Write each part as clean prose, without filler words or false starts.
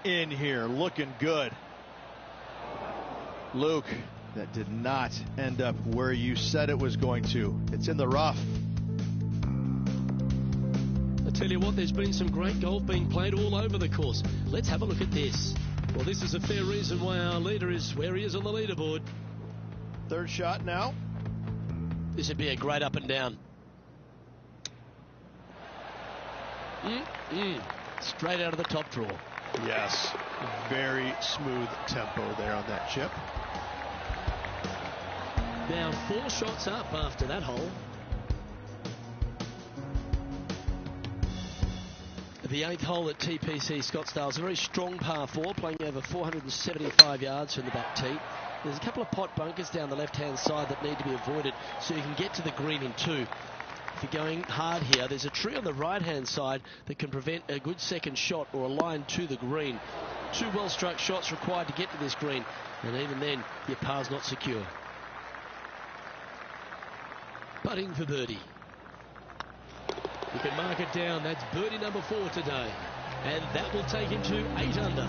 in here, looking good. Luke, that did not end up where you said it was going to. It's in the rough. I tell you what, there's been some great golf being played all over the course. Let's have a look at this. Well, this is a fair reason why our leader is where he is on the leaderboard. Third shot now. This would be a great up and down. Straight out of the top drawer. Yes, very smooth tempo there on that chip. Now 4 shots up after that hole. The 8th hole at TPC Scottsdale is a very strong par 4, playing over 475 yards from the back tee. There's a couple of pot bunkers down the left-hand side that need to be avoided so you can get to the green in 2. If you're going hard here, there's a tree on the right-hand side that can prevent a good second shot or a line to the green. 2 well-struck shots required to get to this green, and even then, your par's not secure. Putting for birdie. You can mark it down. That's birdie number 4 today. And that will take him to 8 under.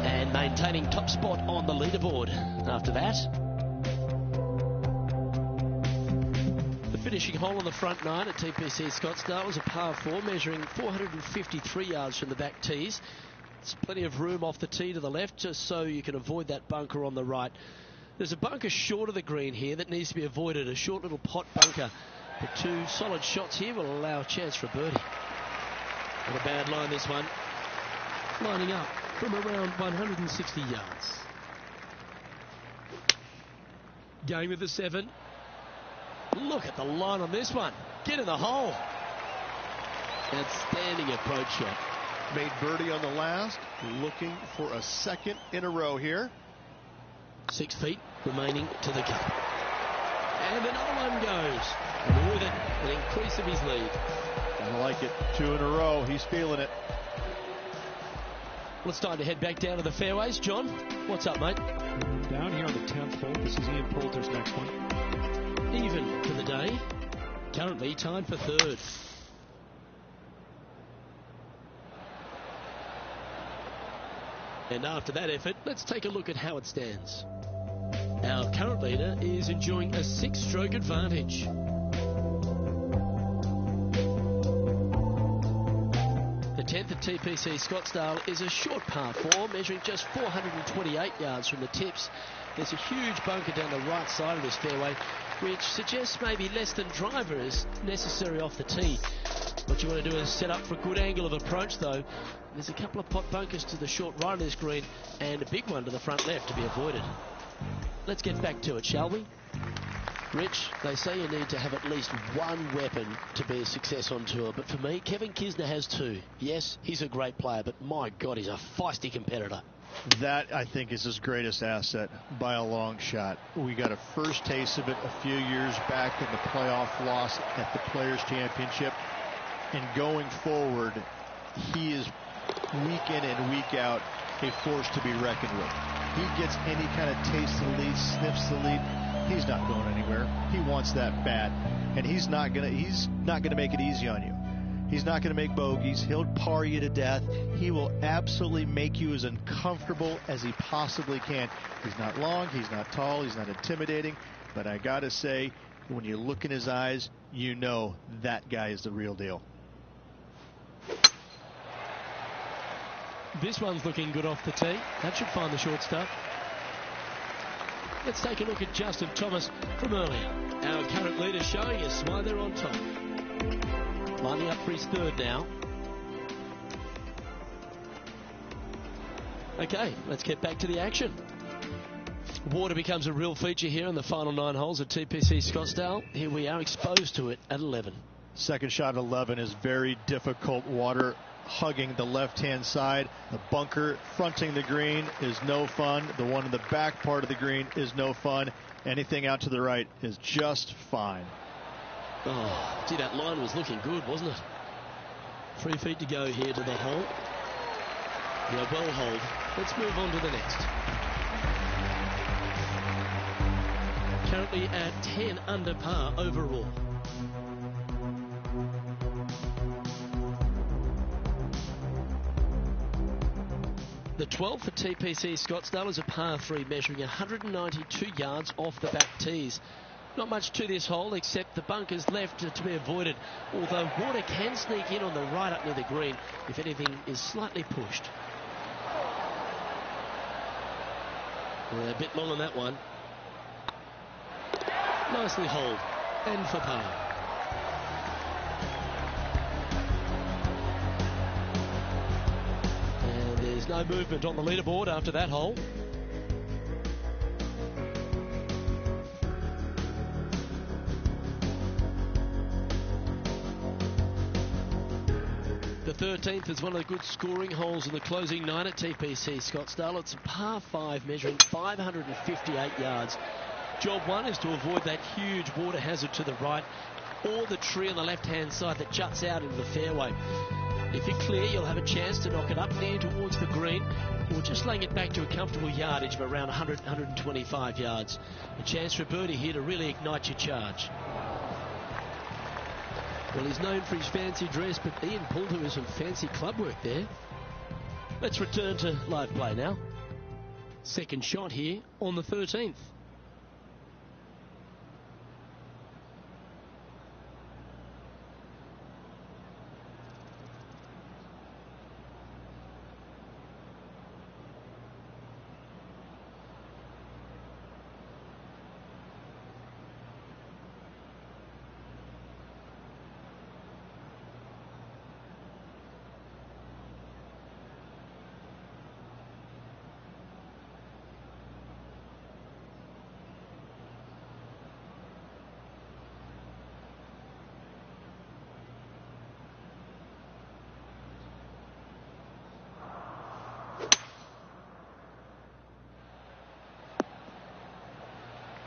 And maintaining top spot on the leaderboard after that. The finishing hole on the front 9 at TPC Scottsdale was a par 4 measuring 453 yards from the back tees. There's plenty of room off the tee to the left just so you can avoid that bunker on the right. There's a bunker short of the green here that needs to be avoided, a short little pot bunker. The 2 solid shots here will allow a chance for a birdie. Not a bad line, this one. Lining up from around 160 yards. Game of the 7. Look at the line on this one. Get in the hole. Outstanding approach shot. Made birdie on the last. Looking for a second in a row here. 6 feet remaining to the cup. And another one goes. And with it, an increase of his lead. I like it. 2 in a row. He's feeling it. Well, it's time to head back down to the fairways. John, what's up, mate? Down here on the 10th hole. This is Ian Poulter's next one. Even for the day. Currently tied for 3rd. And after that effort, let's take a look at how it stands. Our current leader is enjoying a 6-stroke advantage. The 10th at TPC Scottsdale is a short par 4, measuring just 428 yards from the tips. There's a huge bunker down the right side of this fairway, which suggests maybe less than driver is necessary off the tee. What you want to do is set up for a good angle of approach, though. There's a couple of pot bunkers to the short right of this green and a big one to the front left to be avoided. Let's get back to it, shall we? Rich, they say you need to have at least one weapon to be a success on tour, but for me, Kevin Kisner has 2. Yes, he's a great player, but my God, he's a feisty competitor. That, I think, is his greatest asset by a long shot. We got a first taste of it a few years back in the playoff loss at the Players' Championship. And going forward, he is week in and week out a force to be reckoned with. He gets any kind of taste of the lead, sniffs the lead, he's not going anywhere. He wants that bad, and he's not gonna make it easy on you. He's not gonna make bogeys. He'll par you to death. He will absolutely make you as uncomfortable as he possibly can. He's not long, he's not tall, he's not intimidating, but I gotta say, when you look in his eyes, you know that guy is the real deal. This one's looking good off the tee. That should find the short stuff. Let's take a look at Justin Thomas from earlier. Our current leader showing us why they're on top. Lining up for his 3rd now. Okay, let's get back to the action. Water becomes a real feature here in the final 9 holes at TPC Scottsdale. Here we are exposed to it at 11. Second shot at 11 is very difficult. Water hugging the left-hand side. The bunker fronting the green is no fun. The one in the back part of the green is no fun. Anything out to the right is just fine. Oh, gee, that line was looking good, wasn't it? 3 feet to go here to the hole. Yeah, well hold. Let's move on to the next. Currently at 10 under par overall. The 12 for TPC Scottsdale is a par 3 measuring 192 yards off the back tees. Not much to this hole except the bunkers left to be avoided, although water can sneak in on the right up near the green if anything is slightly pushed. A bit long on that one. Nicely holed and for par. And there's no movement on the leaderboard after that hole. The 13th is one of the good scoring holes in the closing 9 at TPC Scottsdale. It's a par 5 measuring 558 yards. Job 1 is to avoid that huge water hazard to the right or the tree on the left-hand side that juts out into the fairway. If you're clear, you'll have a chance to knock it up near towards the green or just laying it back to a comfortable yardage of around 100-125 yards. A chance for a birdie here to really ignite your charge. Well, he's known for his fancy dress, but Ian Poulter has some fancy club work there. Let's return to live play now. Second shot here on the 13th.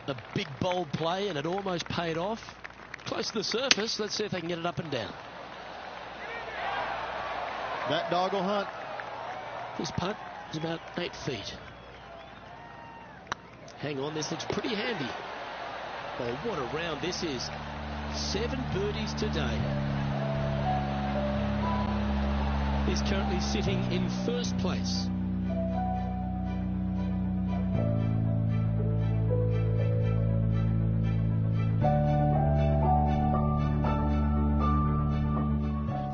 A big bold play, and it almost paid off. Close to the surface. Let's see if they can get it up and down. That dog will hunt. This putt is about 8 feet. Hang on, this looks pretty handy. Oh, what a round this is. 7 birdies today. He's currently sitting in first place.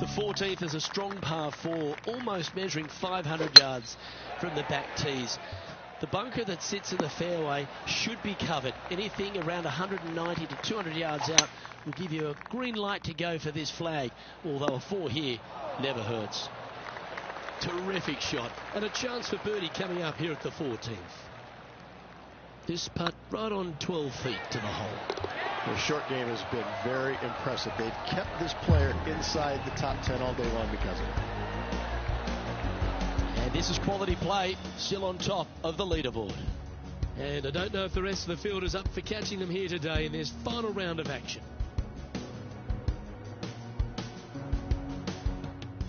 The 14th is a strong par 4, almost measuring 500 yards from the back tees. The bunker that sits in the fairway should be covered. Anything around 190 to 200 yards out will give you a green light to go for this flag, although a 4 here never hurts. Terrific shot, and a chance for birdie coming up here at the 14th. This putt right on 12 feet to the hole. The short game has been very impressive. They've kept this player inside the top 10 all day long because of it. And this is quality play, still on top of the leaderboard. And I don't know if the rest of the field is up for catching them here today in this final round of action.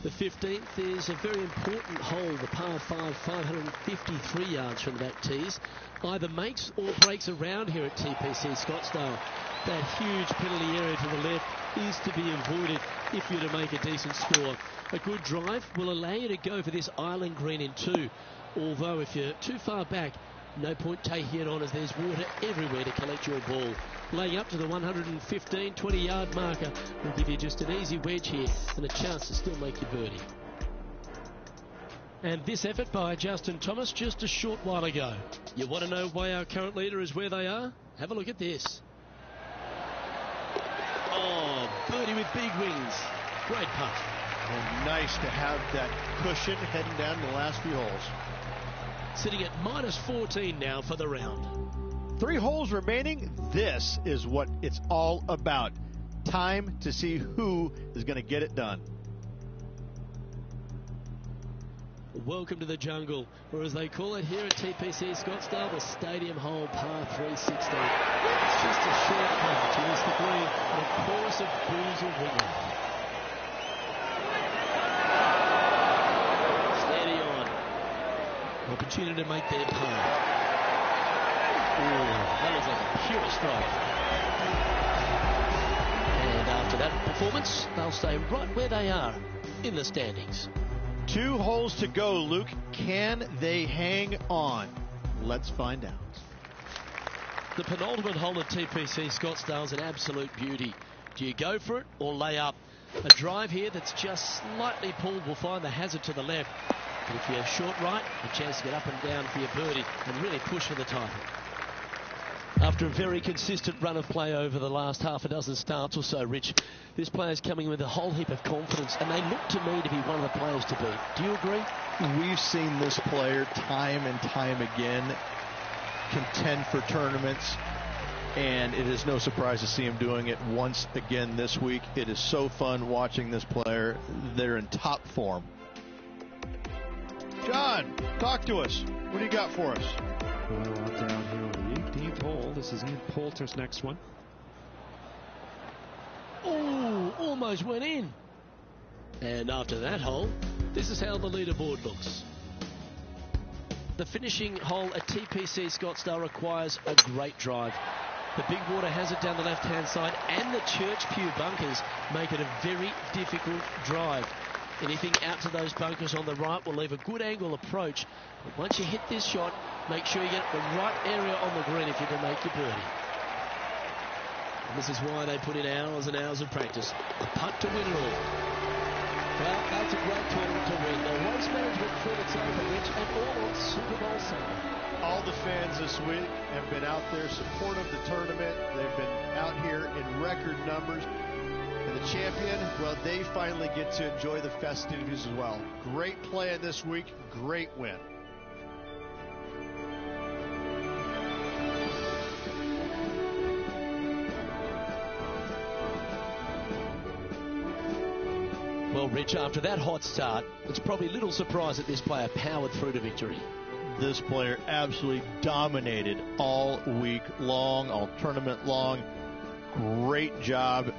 The 15th is a very important hole, the par 5, 553 yards from the back tees. Either makes or breaks around here at TPC Scottsdale. That huge penalty area to the left is to be avoided if you're to make a decent score. A good drive will allow you to go for this island green in 2. Although if you're too far back, no point taking it on as there's water everywhere to collect your ball. Laying up to the 115, 20-yard marker will give you just an easy wedge here and a chance to still make your birdie. And this effort by Justin Thomas just a short while ago. You want to know why our current leader is where they are? Have a look at this. Oh, birdie with big wings. Great putt. And nice to have that cushion heading down the last few holes. Sitting at minus 14 now for the round. 3 holes remaining. This is what it's all about. Time to see who is going to get it done. Welcome to the jungle, or as they call it here at TPC Scottsdale, the Stadium Hole par 360. It's just a short putt towards the green and a chorus of bulls are ringing. Steady on. Opportunity to make their par. Ooh, that looks like a pure strike. And after that performance, they'll stay right where they are in the standings. 2 holes to go, Luke. Can they hang on? Let's find out. The penultimate hole at TPC Scottsdale is an absolute beauty. Do you go for it or lay up? A drive here that's just slightly pulled will find the hazard to the left. But if you're short right, a chance to get up and down for your birdie and really push for the title. After a very consistent run of play over the last half a dozen starts or so, Rich, this player's coming with a whole heap of confidence, and they look to me to be one of the players to beat. Do you agree? We've seen this player time and time again contend for tournaments, and it is no surprise to see him doing it once again this week. It is so fun watching this player. They're in top form. John, talk to us. What do you got for us? Well, down here on the 18th hole. This is Ian Poulter's next one. Oh, almost went in. And after that hole, this is how the leaderboard looks. The finishing hole at TPC Scottsdale requires a great drive. The big water hazard down the left-hand side and the Church Pew bunkers make it a very difficult drive. Anything out to those bunkers on the right will leave a good angle approach. But once you hit this shot, make sure you get the right area on the green if you're going to make your birdie. And this is why they put in hours and hours of practice. A putt to win it all. Well, that's a great tournament to win. The race management feel it's over, Rich, and all on Super Bowl Sunday. All the fans this week have been out there supportive of the tournament. They've been out here in record numbers. And the champion, well, they finally get to enjoy the festivities as well. Great play this week, great win. Well, Rich, after that hot start, it's probably little surprise that this player powered through to victory. This player absolutely dominated all week long, all tournament long. Great job.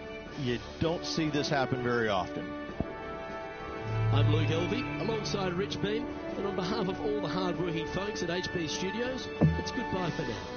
You don't see this happen very often. I'm Luke Elvey, alongside Rich Beam, and on behalf of all the hard-working folks at HB Studios, it's goodbye for now.